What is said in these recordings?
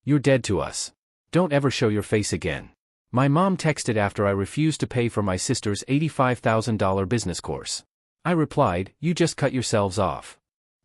You're dead to us. Don't ever show your face again. My mom texted after I refused to pay for my sister's $85,000 business course. I replied, you just cut yourselves off.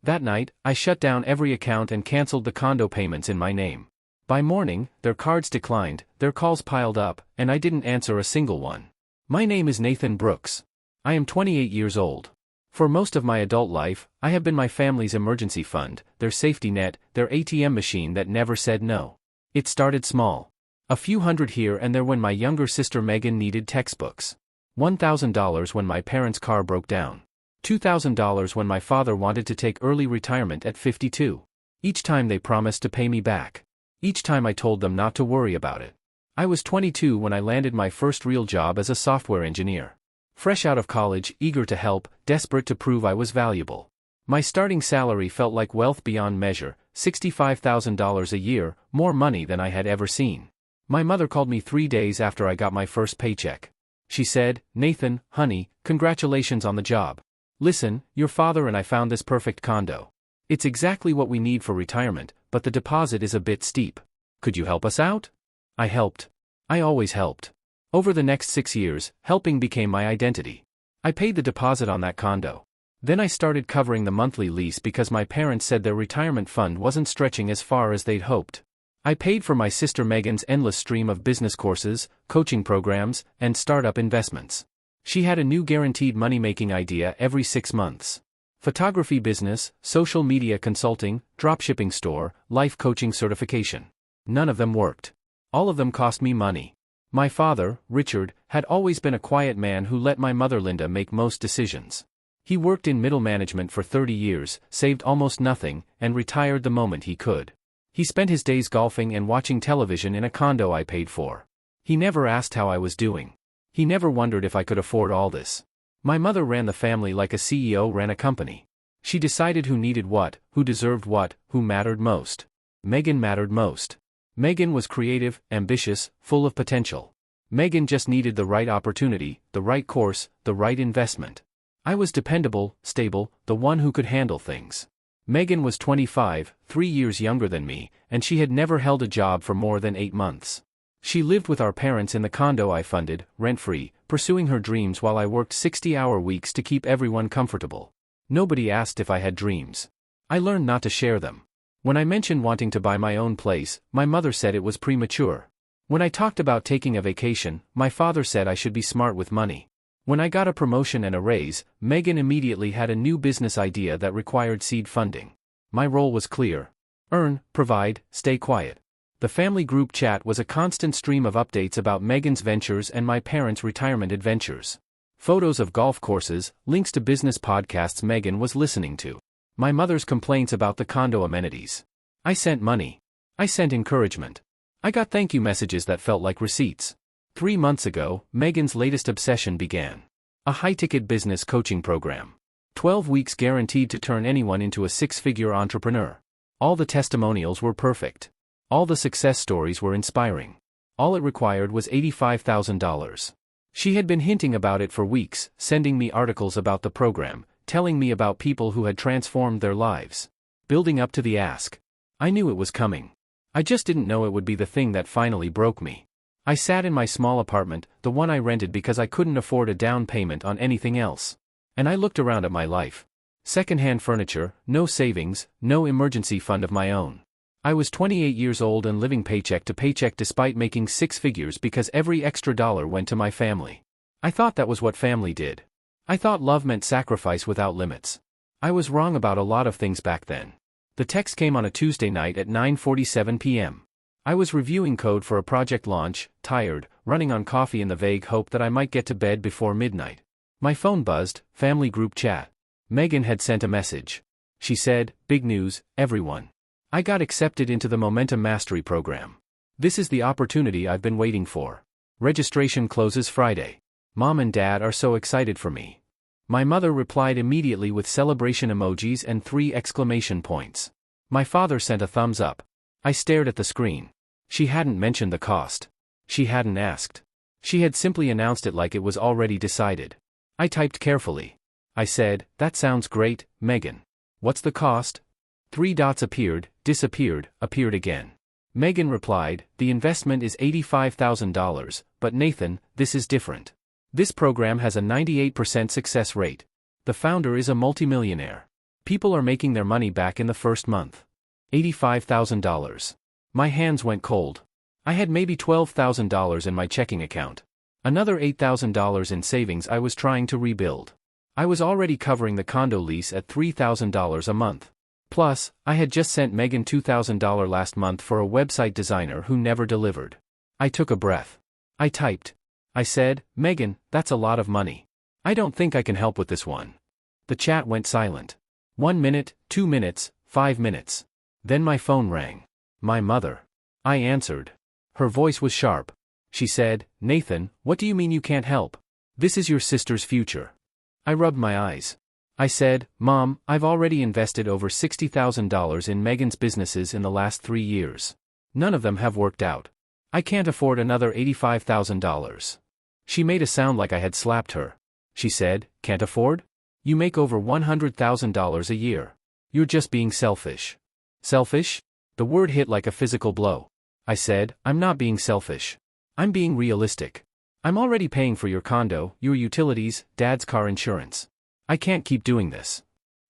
That night, I shut down every account and canceled the condo payments in my name. By morning, their cards declined, their calls piled up, and I didn't answer a single one. My name is Nathan Brooks. I am 28 years old. For most of my adult life, I have been my family's emergency fund, their safety net, their ATM machine that never said no. It started small. A few hundred here and there when my younger sister Megan needed textbooks. $1,000 when my parents' car broke down. $2,000 when my father wanted to take early retirement at 52. Each time they promised to pay me back. Each time I told them not to worry about it. I was 22 when I landed my first real job as a software engineer. Fresh out of college, eager to help, desperate to prove I was valuable. My starting salary felt like wealth beyond measure, $65,000 a year, more money than I had ever seen. My mother called me 3 days after I got my first paycheck. She said, Nathan, honey, congratulations on the job. Listen, your father and I found this perfect condo. It's exactly what we need for retirement, but the deposit is a bit steep. Could you help us out? I helped. I always helped. Over the next 6 years, helping became my identity. I paid the deposit on that condo. Then I started covering the monthly lease because my parents said their retirement fund wasn't stretching as far as they'd hoped. I paid for my sister Megan's endless stream of business courses, coaching programs, and startup investments. She had a new guaranteed money-making idea every 6 months. Photography business, social media consulting, dropshipping store, life coaching certification. None of them worked. All of them cost me money. My father, Richard, had always been a quiet man who let my mother Linda make most decisions. He worked in middle management for 30 years, saved almost nothing, and retired the moment he could. He spent his days golfing and watching television in a condo I paid for. He never asked how I was doing. He never wondered if I could afford all this. My mother ran the family like a CEO ran a company. She decided who needed what, who deserved what, who mattered most. Megan mattered most. Megan was creative, ambitious, full of potential. Megan just needed the right opportunity, the right course, the right investment. I was dependable, stable, the one who could handle things. Megan was 25, 3 years younger than me, and she had never held a job for more than 8 months. She lived with our parents in the condo I funded, rent-free, pursuing her dreams while I worked 60-hour weeks to keep everyone comfortable. Nobody asked if I had dreams. I learned not to share them. When I mentioned wanting to buy my own place, my mother said it was premature. When I talked about taking a vacation, my father said I should be smart with money. When I got a promotion and a raise, Megan immediately had a new business idea that required seed funding. My role was clear. Earn, provide, stay quiet. The family group chat was a constant stream of updates about Megan's ventures and my parents' retirement adventures. Photos of golf courses, links to business podcasts Megan was listening to. My mother's complaints about the condo amenities. I sent money. I sent encouragement. I got thank you messages that felt like receipts. 3 months ago, Megan's latest obsession began. A high-ticket business coaching program. 12 weeks guaranteed to turn anyone into a 6-figure entrepreneur. All the testimonials were perfect. All the success stories were inspiring. All it required was $85,000. She had been hinting about it for weeks, sending me articles about the program, telling me about people who had transformed their lives. Building up to the ask. I knew it was coming. I just didn't know it would be the thing that finally broke me. I sat in my small apartment, the one I rented because I couldn't afford a down payment on anything else. And I looked around at my life. Second-hand furniture, no savings, no emergency fund of my own. I was 28 years old and living paycheck to paycheck despite making 6 figures because every extra dollar went to my family. I thought that was what family did. I thought love meant sacrifice without limits. I was wrong about a lot of things back then. The text came on a Tuesday night at 9:47 p.m. I was reviewing code for a project launch, tired, running on coffee in the vague hope that I might get to bed before midnight. My phone buzzed, family group chat. Megan had sent a message. She said, "Big news, everyone. I got accepted into the Momentum Mastery program. This is the opportunity I've been waiting for. Registration closes Friday. Mom and Dad are so excited for me." My mother replied immediately with celebration emojis and 3 exclamation points. My father sent a thumbs up. I stared at the screen. She hadn't mentioned the cost. She hadn't asked. She had simply announced it like it was already decided. I typed carefully. I said, "That sounds great, Megan. What's the cost?" 3 dots appeared, disappeared, appeared again. Megan replied, the investment is $85,000, but Nathan, this is different. This program has a 98% success rate. The founder is a multimillionaire. People are making their money back in the first month. $85,000. My hands went cold. I had maybe $12,000 in my checking account. Another $8,000 in savings I was trying to rebuild. I was already covering the condo lease at $3,000 a month. Plus, I had just sent Megan $2,000 last month for a website designer who never delivered. I took a breath. I typed. I said, Megan, that's a lot of money. I don't think I can help with this one. The chat went silent. 1 minute, 2 minutes, 5 minutes. Then my phone rang. My mother. I answered. Her voice was sharp. She said, Nathan, what do you mean you can't help? This is your sister's future. I rubbed my eyes. I said, Mom, I've already invested over $60,000 in Megan's businesses in the last 3 years. None of them have worked out. I can't afford another $85,000. She made a sound like I had slapped her. She said, can't afford? You make over $100,000 a year. You're just being selfish. Selfish? The word hit like a physical blow. I said, I'm not being selfish. I'm being realistic. I'm already paying for your condo, your utilities, Dad's car insurance. I can't keep doing this.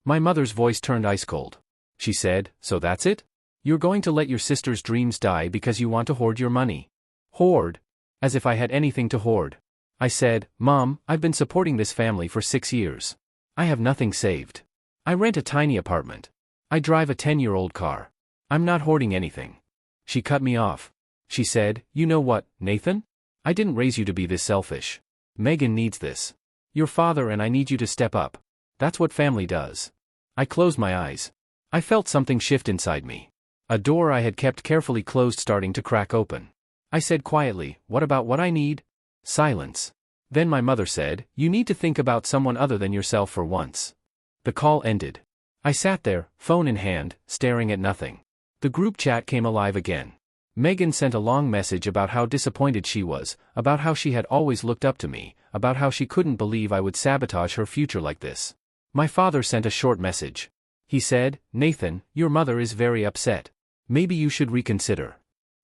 My mother's voice turned ice cold. She said, so that's it? You're going to let your sister's dreams die because you want to hoard your money? Hoard? As if I had anything to hoard. I said, Mom, I've been supporting this family for 6 years. I have nothing saved. I rent a tiny apartment. I drive a 10-year-old car. I'm not hoarding anything. She cut me off. She said, you know what, Nathan? I didn't raise you to be this selfish. Megan needs this. Your father and I need you to step up. That's what family does. I closed my eyes. I felt something shift inside me. A door I had kept carefully closed starting to crack open. I said quietly, what about what I need? Silence. Then my mother said, you need to think about someone other than yourself for once. The call ended. I sat there, phone in hand, staring at nothing. The group chat came alive again. Megan sent a long message about how disappointed she was, about how she had always looked up to me, about how she couldn't believe I would sabotage her future like this. My father sent a short message. He said, Nathan, your mother is very upset. Maybe you should reconsider.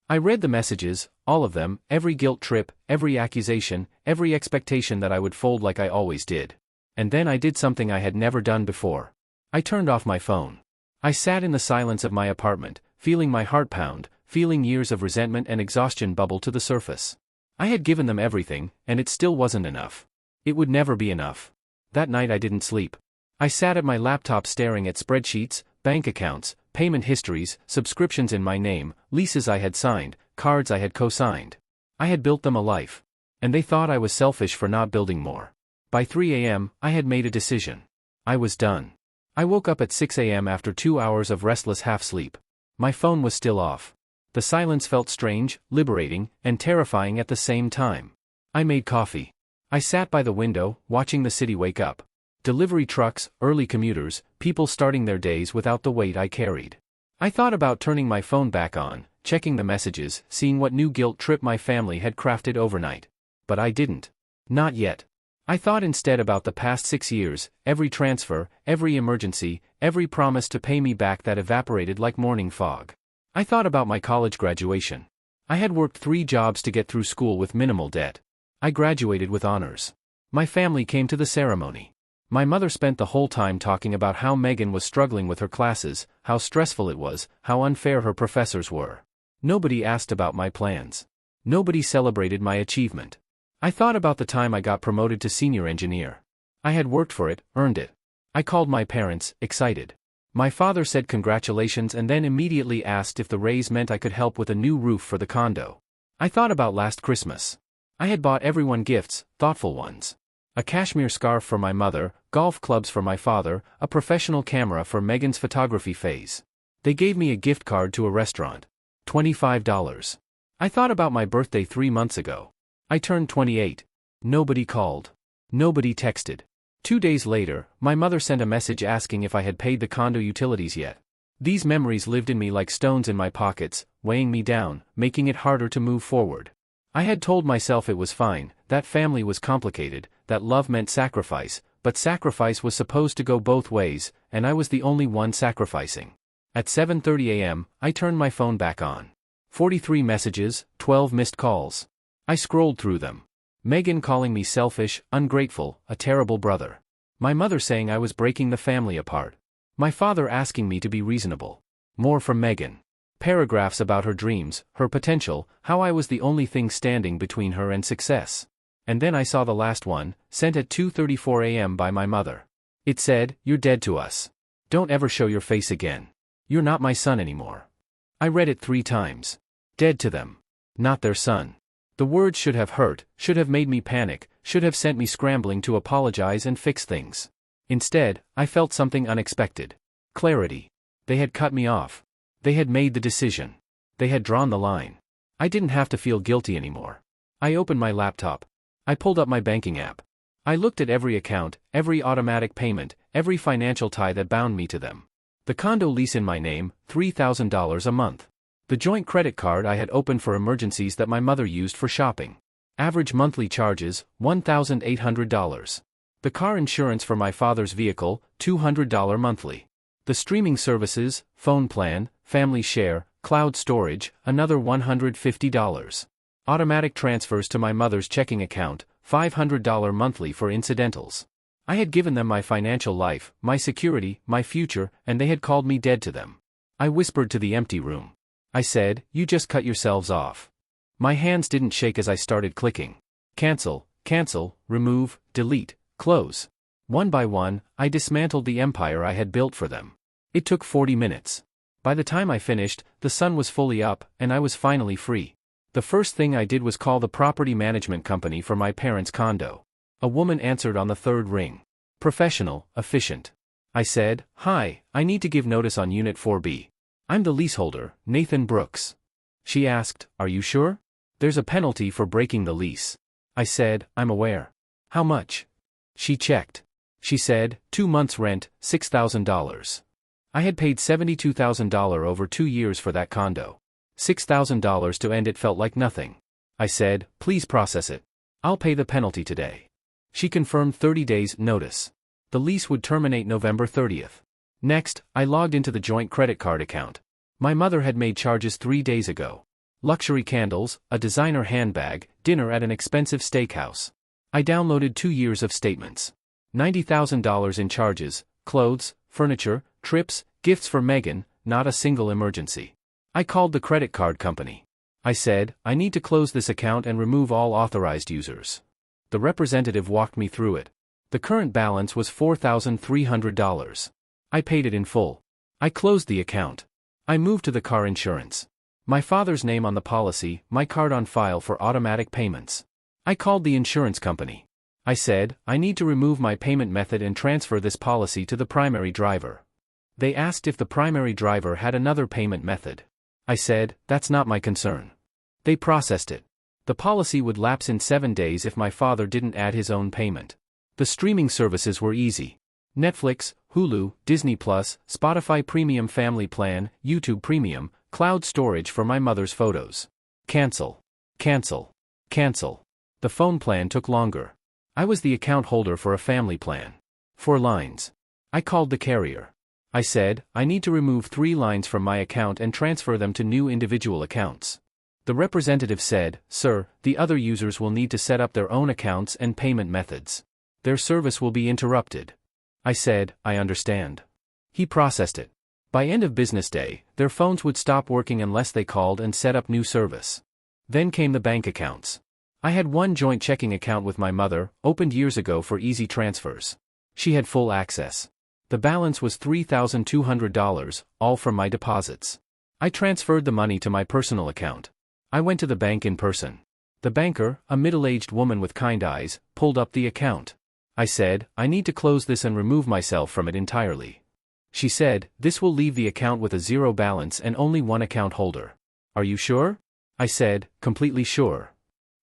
I read the messages, all of them, every guilt trip, every accusation, every expectation that I would fold like I always did. And then I did something I had never done before. I turned off my phone. I sat in the silence of my apartment, feeling my heart pound, feeling years of resentment and exhaustion bubble to the surface. I had given them everything, and it still wasn't enough. It would never be enough. That night I didn't sleep. I sat at my laptop staring at spreadsheets, bank accounts, payment histories, subscriptions in my name, leases I had signed, cards I had co-signed. I had built them a life. And they thought I was selfish for not building more. By 3 a.m., I had made a decision. I was done. I woke up at 6 a.m. after 2 hours of restless half-sleep. My phone was still off. The silence felt strange, liberating, and terrifying at the same time. I made coffee. I sat by the window, watching the city wake up. Delivery trucks, early commuters, people starting their days without the weight I carried. I thought about turning my phone back on, checking the messages, seeing what new guilt trip my family had crafted overnight. But I didn't. Not yet. I thought instead about the past 6 years, every transfer, every emergency, every promise to pay me back that evaporated like morning fog. I thought about my college graduation. I had worked 3 jobs to get through school with minimal debt. I graduated with honors. My family came to the ceremony. My mother spent the whole time talking about how Megan was struggling with her classes, how stressful it was, how unfair her professors were. Nobody asked about my plans. Nobody celebrated my achievement. I thought about the time I got promoted to senior engineer. I had worked for it, earned it. I called my parents, excited. My father said congratulations and then immediately asked if the raise meant I could help with a new roof for the condo. I thought about last Christmas. I had bought everyone gifts, thoughtful ones. A cashmere scarf for my mother, golf clubs for my father, a professional camera for Megan's photography phase. They gave me a gift card to a restaurant. $25. I thought about my birthday 3 months ago. I turned 28. Nobody called. Nobody texted. 2 days later, my mother sent a message asking if I had paid the condo utilities yet. These memories lived in me like stones in my pockets, weighing me down, making it harder to move forward. I had told myself it was fine, that family was complicated, that love meant sacrifice, but sacrifice was supposed to go both ways, and I was the only one sacrificing. At 7:30 a.m., I turned my phone back on. 43 messages, 12 missed calls. I scrolled through them. Megan calling me selfish, ungrateful, a terrible brother. My mother saying I was breaking the family apart. My father asking me to be reasonable. More from Megan. Paragraphs about her dreams, her potential, how I was the only thing standing between her and success. And then I saw the last one, sent at 2:34 a.m. by my mother. It said, "You're dead to us. Don't ever show your face again. You're not my son anymore." I read it 3 times. Dead to them. Not their son. The words should have hurt, should have made me panic, should have sent me scrambling to apologize and fix things. Instead, I felt something unexpected. Clarity. They had cut me off. They had made the decision. They had drawn the line. I didn't have to feel guilty anymore. I opened my laptop. I pulled up my banking app. I looked at every account, every automatic payment, every financial tie that bound me to them. The condo lease in my name, $3,000 a month. The joint credit card I had opened for emergencies that my mother used for shopping. Average monthly charges, $1,800. The car insurance for my father's vehicle, $200 monthly. The streaming services, phone plan, family share, cloud storage, another $150. Automatic transfers to my mother's checking account, $500 monthly for incidentals. I had given them my financial life, my security, my future, and they had called me dead to them. I whispered to the empty room. I said, "You just cut yourselves off." My hands didn't shake as I started clicking. Cancel, cancel, remove, delete, close. One by one, I dismantled the empire I had built for them. It took 40 minutes. By the time I finished, the sun was fully up, and I was finally free. The first thing I did was call the property management company for my parents' condo. A woman answered on the 3rd ring. Professional, efficient. I said, "Hi, I need to give notice on Unit 4B. I'm the leaseholder, Nathan Brooks." She asked, "Are you sure? There's a penalty for breaking the lease." I said, "I'm aware." "How much?" She checked. She said, 2 months' rent, $6,000. I had paid $72,000 over 2 years for that condo. $6,000 to end it felt like nothing. I said, "Please process it. I'll pay the penalty today." She confirmed 30 days notice. The lease would terminate November 30th. Next, I logged into the joint credit card account. My mother had made charges 3 days ago. Luxury candles, a designer handbag, dinner at an expensive steakhouse. I downloaded 2 years of statements. $90,000 in charges, clothes, furniture, trips, gifts for Megan, not a single emergency. I called the credit card company. I said, "I need to close this account and remove all authorized users." The representative walked me through it. The current balance was $4,300. I paid it in full. I closed the account. I moved to the car insurance. My father's name on the policy, my card on file for automatic payments. I called the insurance company. I said, "I need to remove my payment method and transfer this policy to the primary driver." They asked if the primary driver had another payment method. I said, "That's not my concern." They processed it. The policy would lapse in 7 days if my father didn't add his own payment. The streaming services were easy. Netflix, Hulu, Disney+, Spotify Premium Family Plan, YouTube Premium, cloud storage for my mother's photos. Cancel. Cancel. Cancel. The phone plan took longer. I was the account holder for a family plan. 4 lines. I called the carrier. I said, "I need to remove 3 lines from my account and transfer them to new individual accounts." The representative said, "Sir, the other users will need to set up their own accounts and payment methods. Their service will be interrupted." I said, "I understand." He processed it. By end of business day, their phones would stop working unless they called and set up new service. Then came the bank accounts. I had one joint checking account with my mother, opened years ago for easy transfers. She had full access. The balance was $3,200, all from my deposits. I transferred the money to my personal account. I went to the bank in person. The banker, a middle-aged woman with kind eyes, pulled up the account. I said, "I need to close this and remove myself from it entirely." She said, "This will leave the account with a 0 balance and only 1 account holder." "Are you sure?" I said, "Completely sure."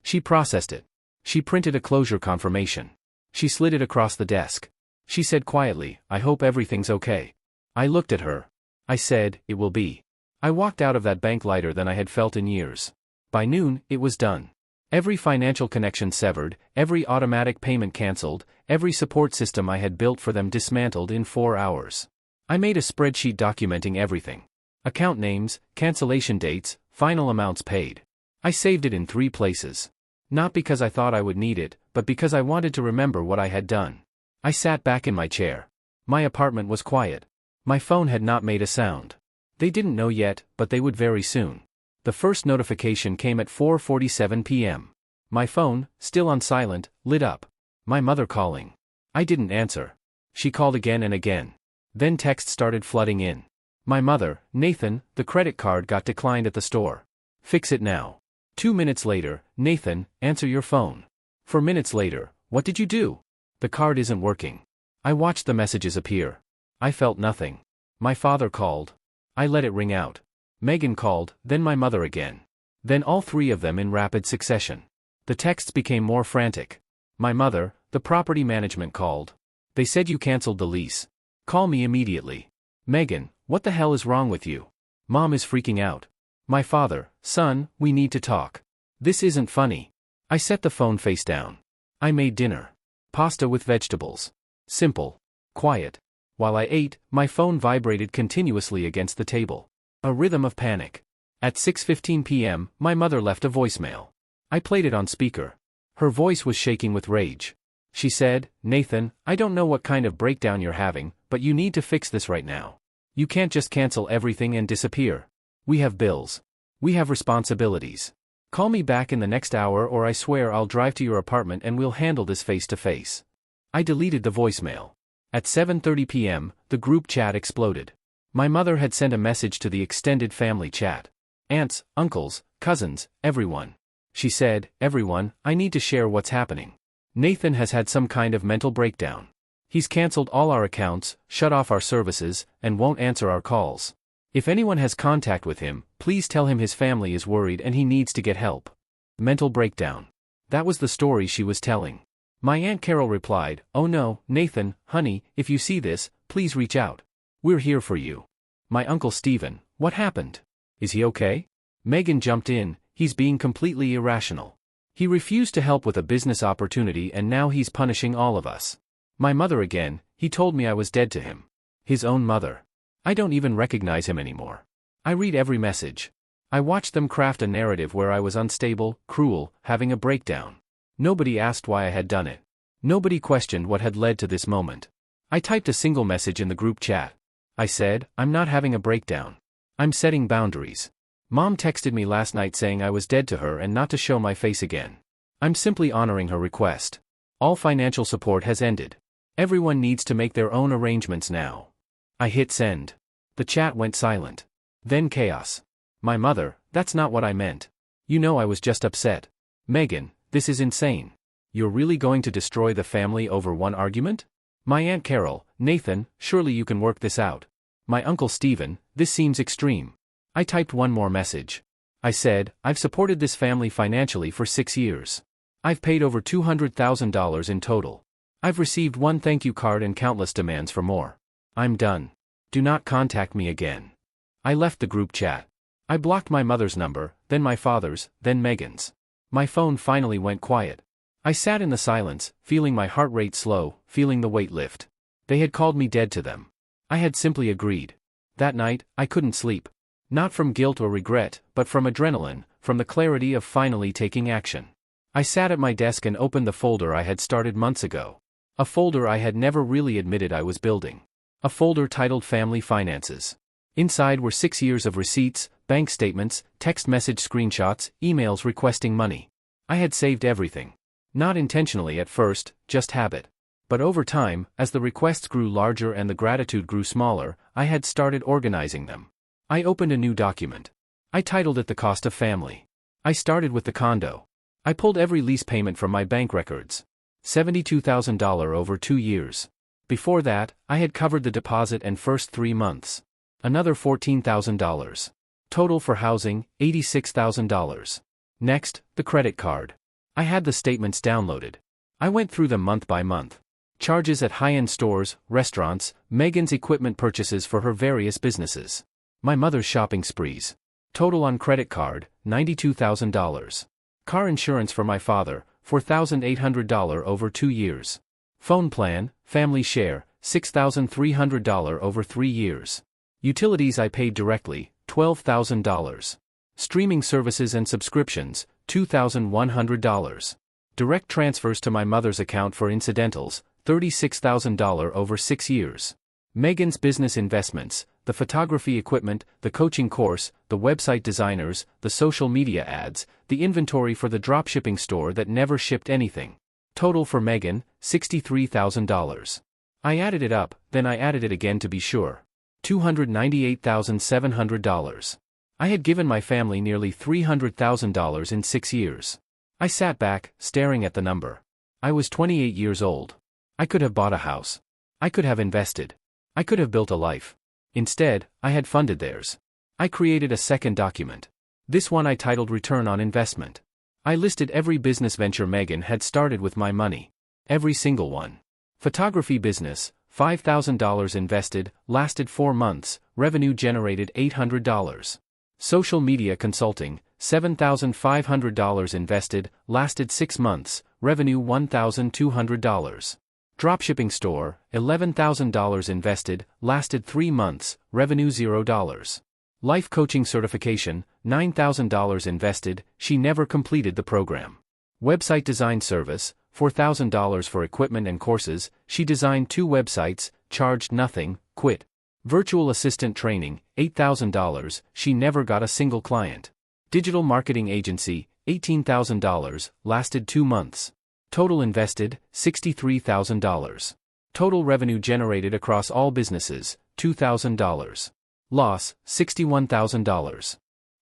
She processed it. She printed a closure confirmation. She slid it across the desk. She said quietly, "I hope everything's okay." I looked at her. I said, "It will be." I walked out of that bank lighter than I had felt in years. By noon, it was done. Every financial connection severed, every automatic payment cancelled, every support system I had built for them dismantled in 4 hours. I made a spreadsheet documenting everything. Account names, cancellation dates, Final amounts paid. I saved it in 3 places. Not because I thought I would need it, but because I wanted to remember what I had done. I sat back in my chair. My apartment was quiet. My phone had not made a sound. They didn't know yet, but they would very soon. The first notification came at 4:47 p.m. My phone, still on silent, lit up. My mother calling. I didn't answer. She called again and again. Then texts started flooding in. My mother, Nathan, the credit card got declined at the store. Fix it now. 2 minutes later, Nathan, answer your phone. 4 minutes later, what did you do? The card isn't working. I watched the messages appear. I felt nothing. My father called. I let it ring out. Megan called, then my mother again. Then all 3 of them in rapid succession. The texts became more frantic. My mother, the property management called. They said you canceled the lease. Call me immediately. Megan, what the hell is wrong with you? Mom is freaking out. My father, son, we need to talk. This isn't funny. I set the phone face down. I made dinner. Pasta with vegetables. Simple. Quiet. While I ate, my phone vibrated continuously against the table. A rhythm of panic. At 6:15 p.m., my mother left a voicemail. I played it on speaker. Her voice was shaking with rage. She said, Nathan, I don't know what kind of breakdown you're having, but you need to fix this right now. You can't just cancel everything and disappear. We have bills. We have responsibilities. Call me back in the next hour or I swear I'll drive to your apartment and we'll handle this face to face. I deleted the voicemail. At 7:30 p.m., the group chat exploded. My mother had sent a message to the extended family chat. Aunts, uncles, cousins, everyone. She said, everyone, I need to share what's happening. Nathan has had some kind of mental breakdown. He's canceled all our accounts, shut off our services, and won't answer our calls. If anyone has contact with him, please tell him his family is worried and he needs to get help. Mental breakdown. That was the story she was telling. My Aunt Carol replied, oh no, Nathan, honey, if you see this, please reach out. We're here for you. My Uncle Stephen, what happened? Is he okay? Megan jumped in, he's being completely irrational. He refused to help with a business opportunity and now he's punishing all of us. My mother again, he told me I was dead to him. His own mother. I don't even recognize him anymore. I read every message. I watched them craft a narrative where I was unstable, cruel, having a breakdown. Nobody asked why I had done it. Nobody questioned what had led to this moment. I typed a single message in the group chat. I said, I'm not having a breakdown. I'm setting boundaries. Mom texted me last night saying I was dead to her and not to show my face again. I'm simply honoring her request. All financial support has ended. Everyone needs to make their own arrangements now. I hit send. The chat went silent. Then chaos. My mother, that's not what I meant. You know I was just upset. Megan, this is insane. You're really going to destroy the family over one argument? My Aunt Carol, Nathan, surely you can work this out. My Uncle Stephen, this seems extreme. I typed one more message. I said, I've supported this family financially for 6 years. I've paid over $200,000 in total. I've received one thank you card and countless demands for more. I'm done. Do not contact me again. I left the group chat. I blocked my mother's number, then my father's, then Megan's. My phone finally went quiet. I sat in the silence, feeling my heart rate slow, feeling the weight lift. They had called me dead to them. I had simply agreed. That night, I couldn't sleep. Not from guilt or regret, but from adrenaline, from the clarity of finally taking action. I sat at my desk and opened the folder I had started months ago. A folder I had never really admitted I was building. A folder titled Family Finances. Inside were 6 years of receipts, bank statements, text message screenshots, emails requesting money. I had saved everything. Not intentionally at first, just habit. But over time, as the requests grew larger and the gratitude grew smaller, I had started organizing them. I opened a new document. I titled it The Cost of Family. I started with the condo. I pulled every lease payment from my bank records. $72,000 over 2 years. Before that, I had covered the deposit and first 3 months. Another $14,000. Total for housing, $86,000. Next, the credit card. I had the statements downloaded. I went through them month by month. Charges at high-end stores, restaurants, Megan's equipment purchases for her various businesses. My mother's shopping sprees. Total on credit card, $92,000. Car insurance for my father, $4,800 over 2 years. Phone plan, family share, $6,300 over 3 years. Utilities I paid directly, $12,000. Streaming services and subscriptions, $2,100. Direct transfers to my mother's account for incidentals, $36,000 over 6 years. Megan's business investments, the photography equipment, the coaching course, the website designers, the social media ads, the inventory for the dropshipping store that never shipped anything. Total for Megan, $63,000. I added it up, then I added it again to be sure. $298,700. I had given my family nearly $300,000 in 6 years. I sat back, staring at the number. I was 28 years old. I could have bought a house. I could have invested. I could have built a life. Instead, I had funded theirs. I created a second document. This one I titled Return on Investment. I listed every business venture Megan had started with my money. Every single one. Photography business, $5,000 invested, lasted 4 months, revenue generated $800. Social media consulting, $7,500 invested, lasted 6 months, revenue $1,200. Dropshipping store, $11,000 invested, lasted 3 months, revenue $0. Life coaching certification, $9,000 invested, she never completed the program. Website design service, $4,000 for equipment and courses, she designed 2 websites, charged nothing, quit. Virtual assistant training, $8,000, she never got a single client. Digital marketing agency, $18,000, lasted 2 months. Total invested, $63,000. Total revenue generated across all businesses, $2,000. Loss, $61,000.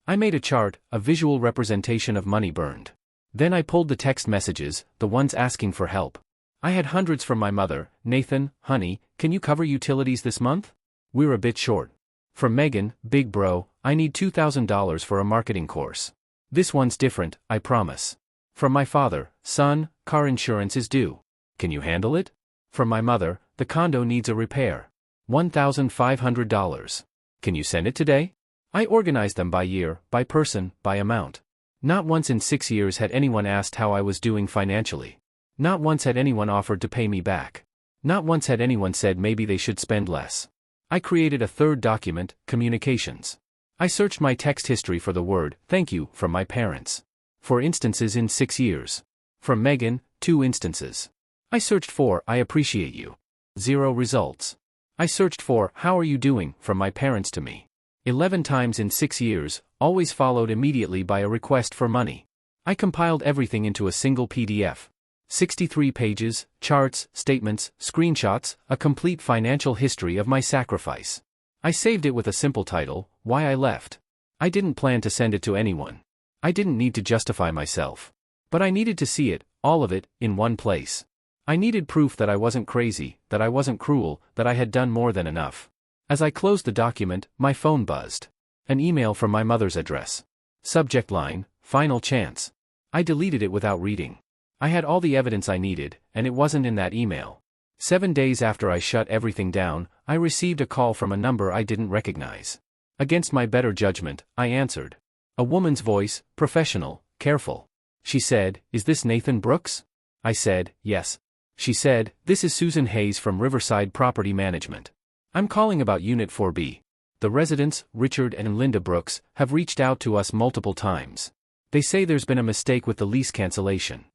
I made a chart, a visual representation of money burned. Then I pulled the text messages, the ones asking for help. I had hundreds from my mother. Nathan, honey, can you cover utilities this month? We're a bit short. From Megan, big bro, I need $2,000 for a marketing course. This one's different, I promise. From my father, son, car insurance is due. Can you handle it? From my mother, the condo needs a repair. $1,500. Can you send it today? I organized them by year, by person, by amount. Not once in 6 years had anyone asked how I was doing financially. Not once had anyone offered to pay me back. Not once had anyone said maybe they should spend less. I created a third document, communications. I searched my text history for the word, thank you, from my parents. 4 instances in 6 years. From Megan, 2 instances. I searched for, I appreciate you. 0 results. I searched for, how are you doing, from my parents to me. 11 times in 6 years, always followed immediately by a request for money. I compiled everything into a single PDF. 63 pages, charts, statements, screenshots, a complete financial history of my sacrifice. I saved it with a simple title, Why I Left. I didn't plan to send it to anyone. I didn't need to justify myself. But I needed to see it, all of it, in one place. I needed proof that I wasn't crazy, that I wasn't cruel, that I had done more than enough. As I closed the document, my phone buzzed. An email from my mother's address. Subject line, Final Chance. I deleted it without reading. I had all the evidence I needed, and it wasn't in that email. 7 days after I shut everything down, I received a call from a number I didn't recognize. Against my better judgment, I answered. A woman's voice, professional, careful. She said, Is this Nathan Brooks? I said, Yes. She said, This is Susan Hayes from Riverside Property Management. I'm calling about Unit 4B. The residents, Richard and Linda Brooks, have reached out to us multiple times. They say there's been a mistake with the lease cancellation.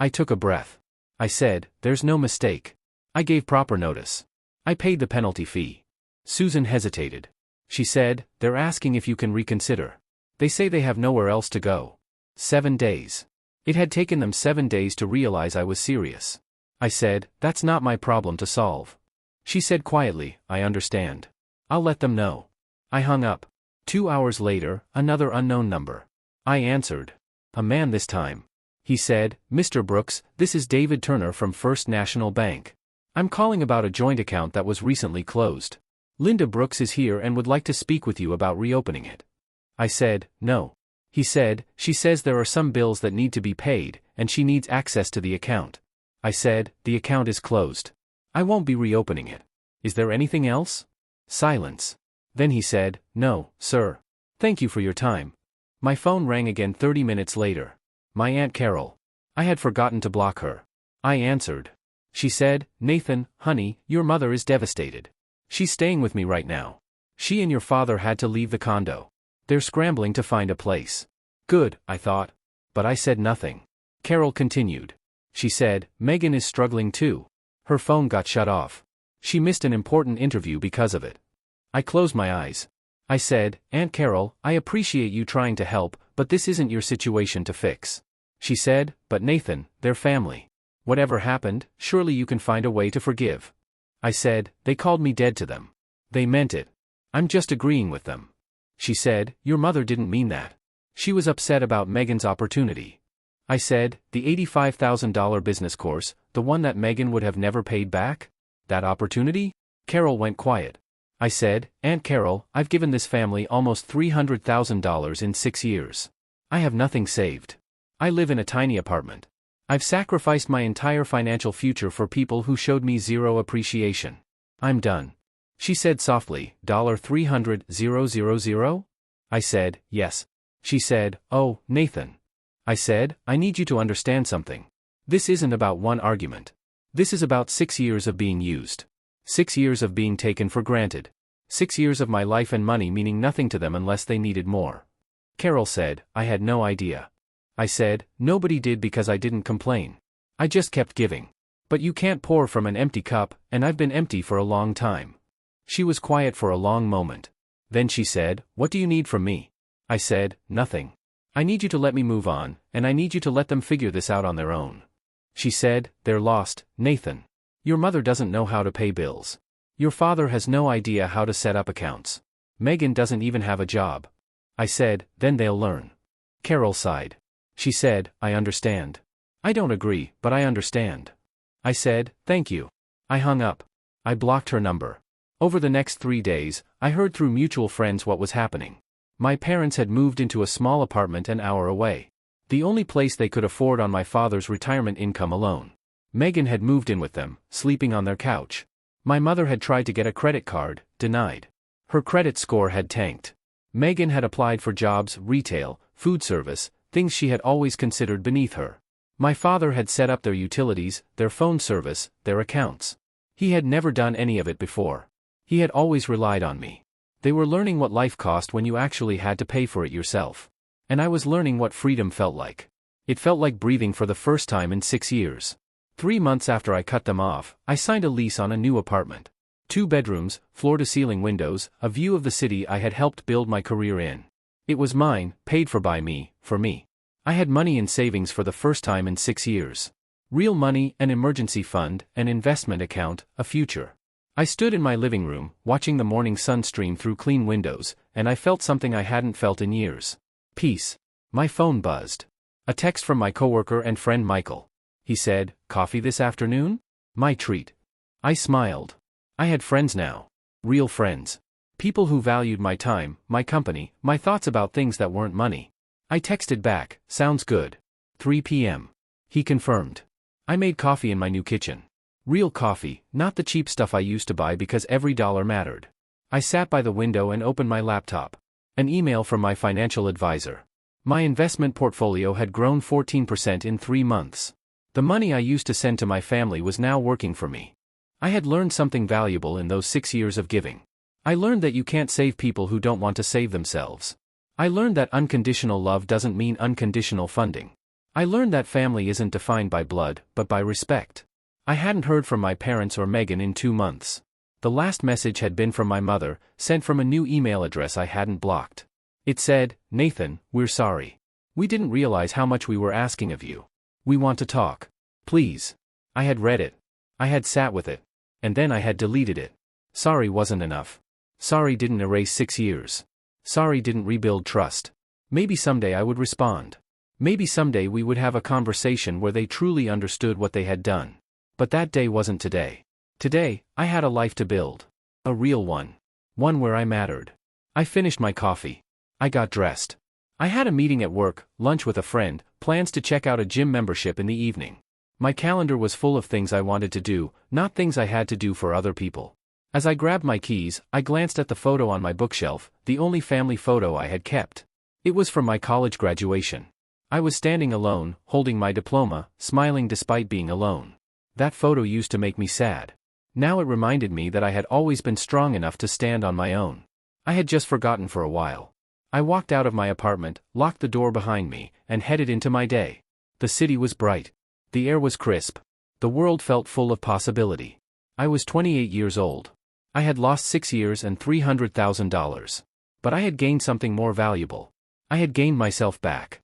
I took a breath. I said, There's no mistake. I gave proper notice. I paid the penalty fee. Susan hesitated. She said, They're asking if you can reconsider. They say they have nowhere else to go. 7 days. It had taken them 7 days to realize I was serious. I said, That's not my problem to solve. She said quietly, I understand. I'll let them know. I hung up. 2 hours later, another unknown number. I answered. A man this time. He said, Mr. Brooks, this is David Turner from First National Bank. I'm calling about a joint account that was recently closed. Linda Brooks is here and would like to speak with you about reopening it. I said, No. He said, She says there are some bills that need to be paid, and she needs access to the account. I said, The account is closed. I won't be reopening it. Is there anything else? Silence. Then he said, No, sir. Thank you for your time. My phone rang again 30 minutes later. My Aunt Carol. I had forgotten to block her. I answered. She said, Nathan, honey, your mother is devastated. She's staying with me right now. She and your father had to leave the condo. They're scrambling to find a place. Good, I thought. But I said nothing. Carol continued. She said, Megan is struggling too. Her phone got shut off. She missed an important interview because of it. I closed my eyes. I said, Aunt Carol, I appreciate you trying to help, but this isn't your situation to fix. She said, but Nathan, they're family. Whatever happened, surely you can find a way to forgive. I said, they called me dead to them. They meant it. I'm just agreeing with them. She said, your mother didn't mean that. She was upset about Megan's opportunity. I said, the $85,000 business course, the one that Megan would have never paid back? That opportunity? Carol went quiet. I said, Aunt Carol, I've given this family almost $300,000 in 6 years. I have nothing saved. I live in a tiny apartment. I've sacrificed my entire financial future for people who showed me zero appreciation. I'm done. She said softly, $300,000? I said, yes. She said, oh, Nathan. I said, I need you to understand something. This isn't about one argument. This is about 6 years of being used. 6 years of being taken for granted. 6 years of my life and money meaning nothing to them unless they needed more. Carol said, I had no idea. I said, nobody did because I didn't complain. I just kept giving. But you can't pour from an empty cup, and I've been empty for a long time. She was quiet for a long moment. Then she said, what do you need from me? I said, nothing. I need you to let me move on, and I need you to let them figure this out on their own. She said, they're lost, Nathan. Your mother doesn't know how to pay bills. Your father has no idea how to set up accounts. Megan doesn't even have a job. I said, then they'll learn. Carol sighed. She said, I understand. I don't agree, but I understand. I said, thank you. I hung up. I blocked her number. Over the next 3 days, I heard through mutual friends what was happening. My parents had moved into a small apartment an hour away. The only place they could afford on my father's retirement income alone. Megan had moved in with them, sleeping on their couch. My mother had tried to get a credit card, denied. Her credit score had tanked. Megan had applied for jobs, retail, food service, things she had always considered beneath her. My father had set up their utilities, their phone service, their accounts. He had never done any of it before. He had always relied on me. They were learning what life cost when you actually had to pay for it yourself. And I was learning what freedom felt like. It felt like breathing for the first time in 6 years. 3 months after I cut them off, I signed a lease on a new apartment. 2 bedrooms, floor-to-ceiling windows, a view of the city I had helped build my career in. It was mine, paid for by me, for me. I had money in savings for the first time in 6 years. Real money, an emergency fund, an investment account, a future. I stood in my living room, watching the morning sun stream through clean windows, and I felt something I hadn't felt in years. Peace. My phone buzzed. A text from my coworker and friend Michael. He said, coffee this afternoon? My treat. I smiled. I had friends now. Real friends. People who valued my time, my company, my thoughts about things that weren't money. I texted back, sounds good. 3 p.m. He confirmed. I made coffee in my new kitchen. Real coffee, not the cheap stuff I used to buy because every dollar mattered. I sat by the window and opened my laptop. An email from my financial advisor. My investment portfolio had grown 14% in 3 months. The money I used to send to my family was now working for me. I had learned something valuable in those 6 years of giving. I learned that you can't save people who don't want to save themselves. I learned that unconditional love doesn't mean unconditional funding. I learned that family isn't defined by blood, but by respect. I hadn't heard from my parents or Megan in 2 months. The last message had been from my mother, sent from a new email address I hadn't blocked. It said, Nathan, we're sorry. We didn't realize how much we were asking of you. We want to talk. Please. I had read it. I had sat with it. And then I had deleted it. Sorry wasn't enough. Sorry didn't erase 6 years. Sorry didn't rebuild trust. Maybe someday I would respond. Maybe someday we would have a conversation where they truly understood what they had done. But that day wasn't today. Today, I had a life to build. A real one. One where I mattered. I finished my coffee. I got dressed. I had a meeting at work, lunch with a friend, plans to check out a gym membership in the evening. My calendar was full of things I wanted to do, not things I had to do for other people. As I grabbed my keys, I glanced at the photo on my bookshelf, the only family photo I had kept. It was from my college graduation. I was standing alone, holding my diploma, smiling despite being alone. That photo used to make me sad. Now it reminded me that I had always been strong enough to stand on my own. I had just forgotten for a while. I walked out of my apartment, locked the door behind me, and headed into my day. The city was bright. The air was crisp. The world felt full of possibility. I was 28 years old. I had lost 6 years and $300,000. But I had gained something more valuable. I had gained myself back.